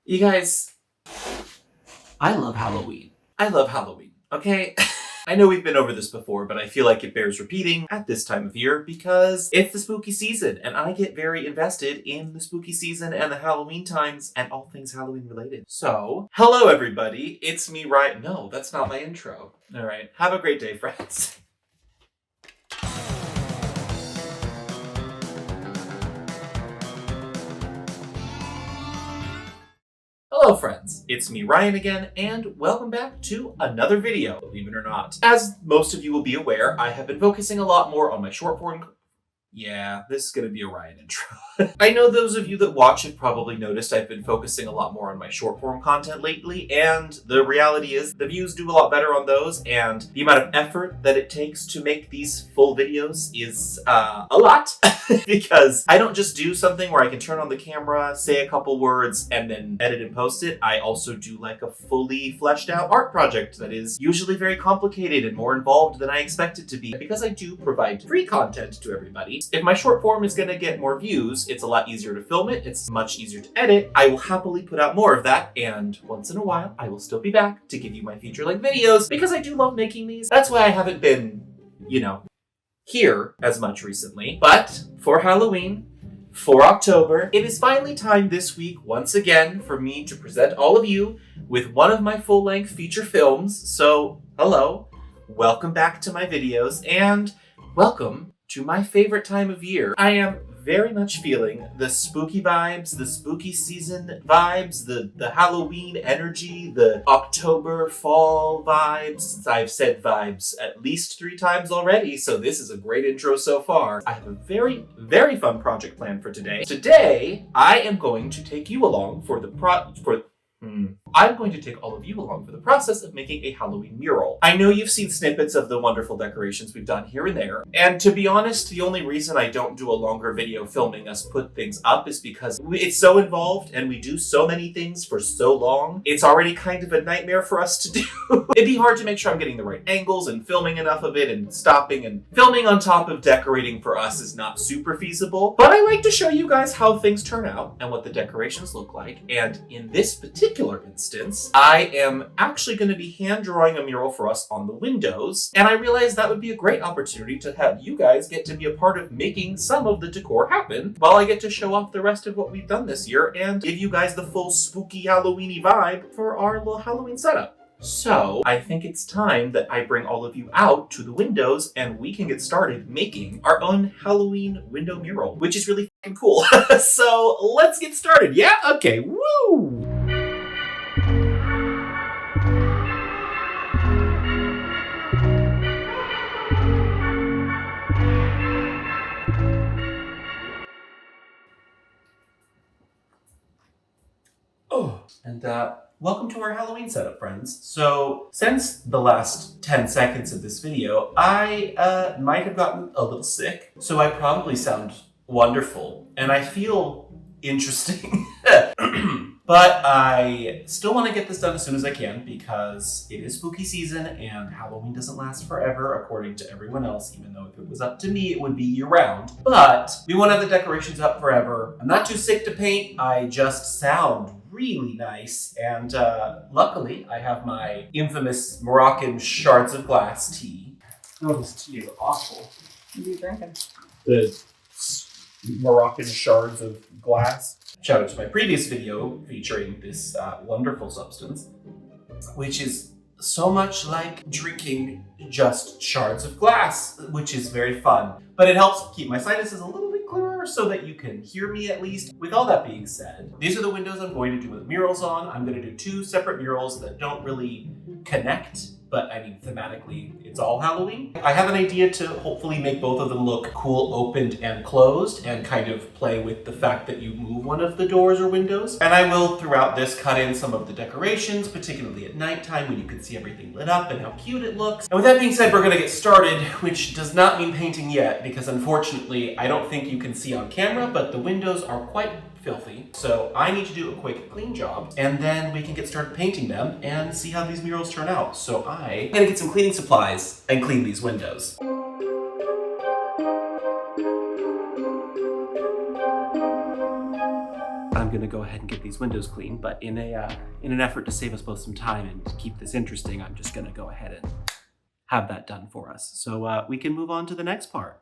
You guys, I love Halloween. I love Halloween, okay? I know we've been over this before, but I feel like it bears repeating at this time of year because it's the spooky season, and I get very invested in the spooky season and the Halloween times and all things Halloween related. So, hello everybody, it's me, Ryan. No, that's not my intro. All right, have a great day, friends. Hello friends, it's me Ryan again, and welcome back to another video, believe it or not. As most of you will be aware, I have been focusing a lot more on my short form. Yeah, this is gonna be a Ryan intro. I know those of you that watch have probably noticed I've been focusing a lot more on my short form content lately, and the reality is the views do a lot better on those, and the amount of effort that it takes to make these full videos is a lot. Because I don't just do something where I can turn on the camera, say a couple words, and then edit and post it. I also do like a fully fleshed out art project that is usually very complicated and more involved than I expect it to be. Because I do provide free content to everybody, if my short form is going to get more views, it's a lot easier to film it, it's much easier to edit. I will happily put out more of that, and once in a while, I will still be back to give you my feature-length videos, because I do love making these. That's why I haven't been, here as much recently. But for Halloween, for October, it is finally time this week, once again, for me to present all of you with one of my full-length feature films. So, hello, welcome back to my videos, and welcome to my favorite time of year. I am very much feeling the spooky vibes, the spooky season vibes, the Halloween energy, the October fall vibes. I've said vibes at least 3 times already, so this is a great intro so far. I have a very, very fun project planned for today. Today, I am going to take you along I'm going to take all of you along for the process of making a Halloween mural. I know you've seen snippets of the wonderful decorations we've done here and there, and to be honest, the only reason I don't do a longer video filming us put things up is because it's so involved and we do so many things for so long, it's already kind of a nightmare for us to do. It'd be hard to make sure I'm getting the right angles and filming enough of it and stopping, and filming on top of decorating for us is not super feasible, but I like to show you guys how things turn out and what the decorations look like, and in this particular instance, I am actually going to be hand drawing a mural for us on the windows, and I realized that would be a great opportunity to have you guys get to be a part of making some of the decor happen, while I get to show off the rest of what we've done this year and give you guys the full spooky Halloweeny vibe for our little Halloween setup. So, I think it's time that I bring all of you out to the windows and we can get started making our own Halloween window mural, which is really fucking cool. So, let's get started. Yeah? Okay. Woo! And welcome to our Halloween setup, friends. So, since the last 10 seconds of this video, I might have gotten a little sick, so I probably sound wonderful, and I feel interesting. But I still want to get this done as soon as I can because it is spooky season and Halloween doesn't last forever according to everyone else, even though if it was up to me, it would be year-round. But we won't have the decorations up forever. I'm not too sick to paint. I just sound really nice. And luckily, I have my infamous Moroccan shards of glass tea. Oh, this tea is awful. What are you drinking? The Moroccan shards of glass. Shout out to my previous video featuring this wonderful substance, which is so much like drinking just shards of glass, which is very fun. But it helps keep my sinuses a little bit clearer so that you can hear me at least. With all that being said, these are the windows I'm going to do with murals on. I'm going to do 2 separate murals that don't really connect, but I mean, thematically, it's all Halloween. I have an idea to hopefully make both of them look cool, opened, and closed, and kind of play with the fact that you move one of the doors or windows. And I will, throughout this, cut in some of the decorations, particularly at nighttime when you can see everything lit up and how cute it looks. And with that being said, we're gonna get started, which does not mean painting yet, because unfortunately, I don't think you can see on camera, but the windows are quite filthy. So I need to do a quick clean job, and then we can get started painting them and see how these murals turn out. So I'm gonna get some cleaning supplies and clean these windows. I'm gonna go ahead and get these windows clean, but in an effort to save us both some time and keep this interesting, I'm just gonna go ahead and have that done for us. So we can move on to the next part,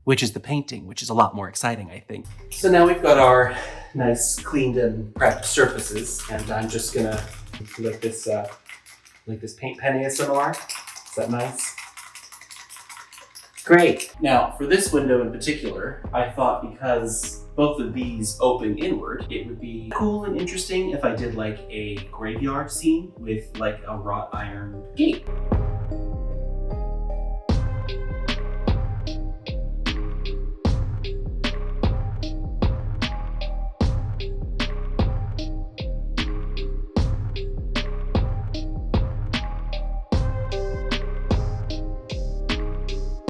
which is the painting, which is a lot more exciting, I think. So now we've got our nice cleaned and prepped surfaces, and I'm just gonna let this paint pen ASMR. Is that nice? Great. Now, for this window in particular, I thought because both of these open inward, it would be cool and interesting if I did like a graveyard scene with like a wrought iron gate.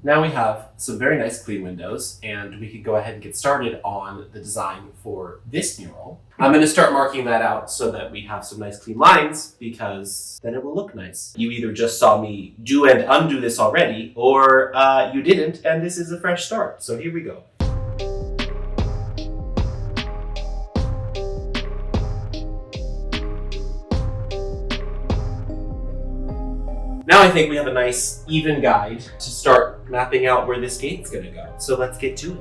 Now we have some very nice clean windows, and we could go ahead and get started on the design for this mural. I'm going to start marking that out so that we have some nice clean lines, because then it will look nice. You either just saw me do and undo this already, or you didn't, and this is a fresh start. So here we go. Now I think we have a nice, even guide to start mapping out where this gate's gonna go. So let's get to it.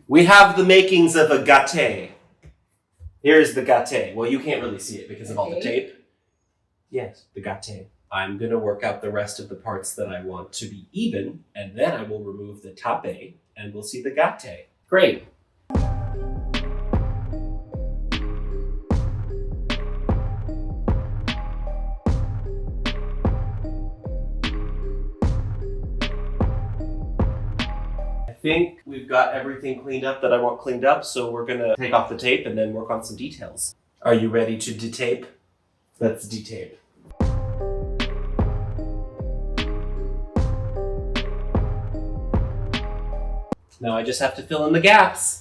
We have the makings of a gâté. Here's the gâté. Well, you can't really see it because of all the tape. Yes, the gâté. I'm going to work out the rest of the parts that I want to be even, and then I will remove the tapé, and we'll see the gâté. Great. I think we've got everything cleaned up that I want cleaned up, so we're gonna take off the tape and then work on some details. Are you ready to detape? Let's detape. Now I just have to fill in the gaps.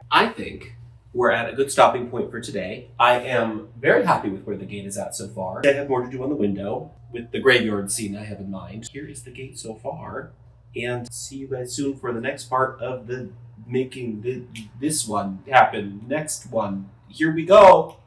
I think we're at a good stopping point for today. I am very happy with where the gate is at so far. I have more to do on the window with the graveyard scene I have in mind. Here is the gate so far, and see you guys soon for the next part of the making this one happen. Next one. Here we go.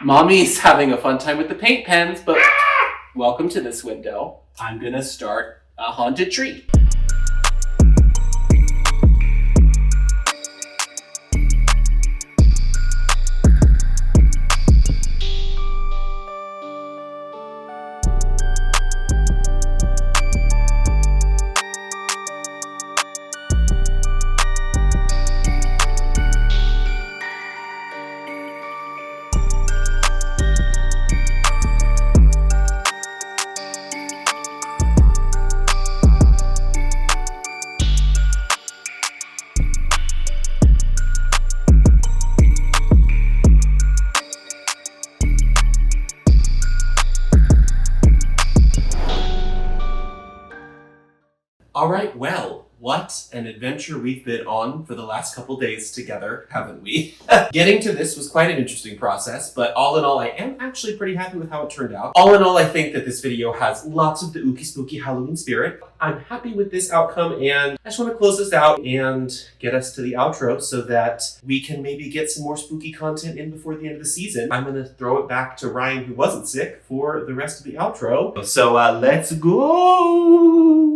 Mommy's having a fun time with the paint pens, but welcome to this window. I'm gonna start a haunted tree. All right, well, what an adventure we've been on for the last couple days together, haven't we? Getting to this was quite an interesting process, but all in all, I am actually pretty happy with how it turned out. All in all, I think that this video has lots of the ooky spooky Halloween spirit. I'm happy with this outcome, and I just want to close this out and get us to the outro so that we can maybe get some more spooky content in before the end of the season. I'm going to throw it back to Ryan, who wasn't sick, for the rest of the outro. So let's go!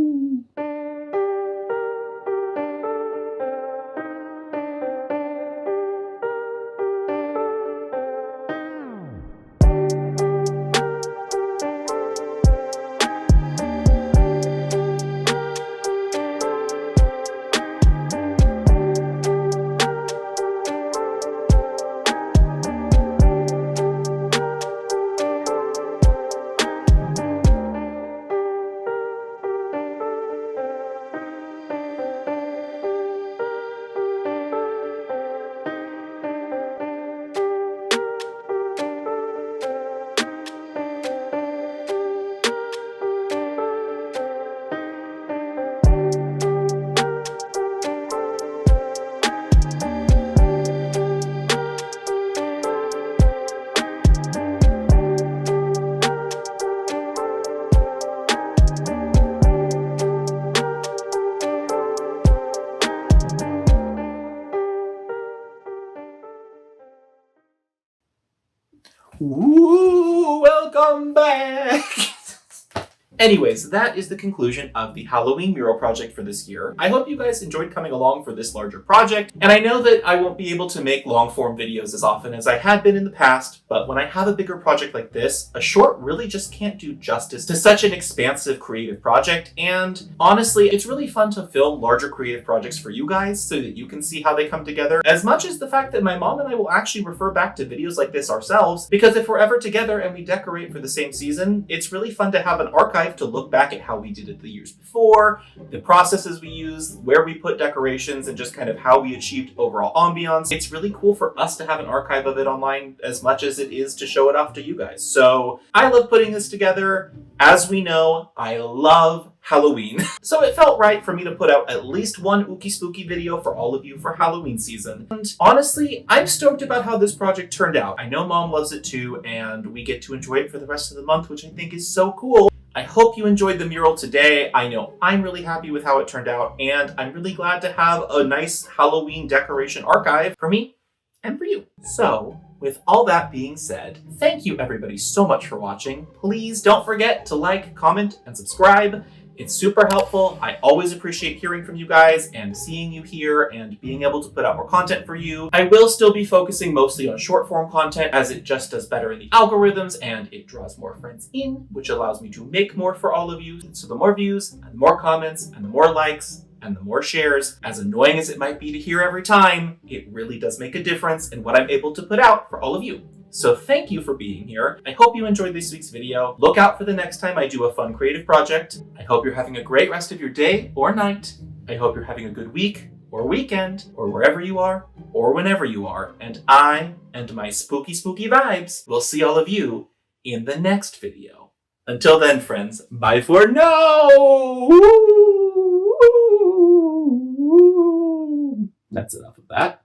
Ooh, welcome back! Anyways, that is the conclusion of the Halloween mural project for this year. I hope you guys enjoyed coming along for this larger project, and I know that I won't be able to make long-form videos as often as I had been in the past, but when I have a bigger project like this, a short really just can't do justice to such an expansive creative project, and honestly, it's really fun to film larger creative projects for you guys so that you can see how they come together, as much as the fact that my mom and I will actually refer back to videos like this ourselves, because if we're ever together and we decorate for the same season, it's really fun to have an archive to look back at how we did it the years before, the processes we used, where we put decorations, and just kind of how we achieved overall ambiance. It's really cool for us to have an archive of it online as much as it is to show it off to you guys. So I love putting this together. As we know, I love Halloween. So it felt right for me to put out at least one ooky spooky video for all of you for Halloween season. And honestly, I'm stoked about how this project turned out. I know Mom loves it too, and we get to enjoy it for the rest of the month, which I think is so cool. I hope you enjoyed the mural today. I know I'm really happy with how it turned out, and I'm really glad to have a nice Halloween decoration archive for me and for you. So, with all that being said, thank you everybody so much for watching. Please don't forget to like, comment, and subscribe. It's super helpful. I always appreciate hearing from you guys and seeing you here and being able to put out more content for you. I will still be focusing mostly on short form content as it just does better in the algorithms and it draws more friends in, which allows me to make more for all of you. So the more views and the more comments and the more likes and the more shares, as annoying as it might be to hear every time, it really does make a difference in what I'm able to put out for all of you. So thank you for being here. I hope you enjoyed this week's video. Look out for the next time I do a fun creative project. I hope you're having a great rest of your day or night. I hope you're having a good week or weekend or wherever you are or whenever you are. And I and my spooky vibes will see all of you in the next video. Until then, friends, bye for now! That's enough of that.